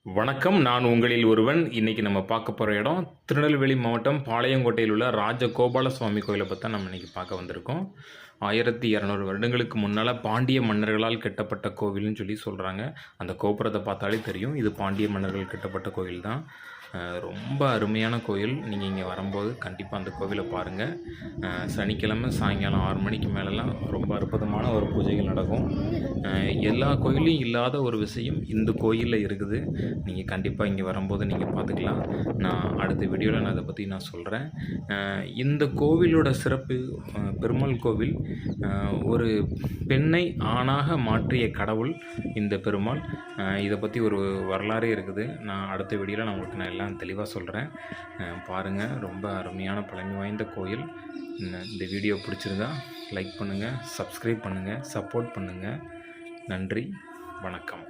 வணக்கம். நான் உங்களில் ஒருவன். இன்னைக்கு நம்ம பார்க்க போற இடம் திருநெல்வேலி மாவட்டம் பாளையங்கோட்டையில் உள்ள ராஜகோபால சுவாமி கோயிலை பத்தி நம்ம இன்னைக்கு பார்க்க வந்திருக்கோம். 1200 வருடங்களுக்கு முன்னால பாண்டிய மன்னர்களால் கட்டப்பட்ட கோவில்னு சொல்றாங்க. அந்த கோபுரத்தை பார்த்தாலே தெரியும். இது பாண்டிய மன்னர்கள் கட்டப்பட்ட கோயில் தான். ரொம்ப அருமையான கோயில். நீங்கள் இங்கே வரும்போது கண்டிப்பாக அந்த கோவிலை பாருங்கள். சனிக்கிழமை சாயங்காலம் 6 மணிக்கு மேலெலாம் ரொம்ப அற்புதமான ஒரு பூஜைகள் நடக்கும். எல்லா கோயிலையும் இல்லாத ஒரு விஷயம் இந்த கோயிலில் இருக்குது. நீங்கள் கண்டிப்பாக இங்கே வரும்போது நீங்கள் பார்த்துக்கலாம். நான் அடுத்த வீடியோவில் நான் அதை பற்றி நான் சொல்கிறேன். இந்த கோவிலோட சிறப்பு, பெருமாள் கோவில் ஒரு பெண்ணை ஆணாக மாற்றிய கடவுள் இந்த பெருமாள். இதை பற்றி ஒரு வரலாறே இருக்குது. நான் அடுத்த வீடியோவில் நான் உங்களுக்கு எல்லாம் தெளிவாக சொல்கிறேன். பாருங்கள், ரொம்ப அருமையான பழமை வாய்ந்த கோயில். இந்த வீடியோ பிடிச்சிருந்தா லைக் பண்ணுங்கள், சப்ஸ்கிரைப் பண்ணுங்கள், சப்போர்ட் பண்ணுங்கள். நன்றி, வணக்கம்.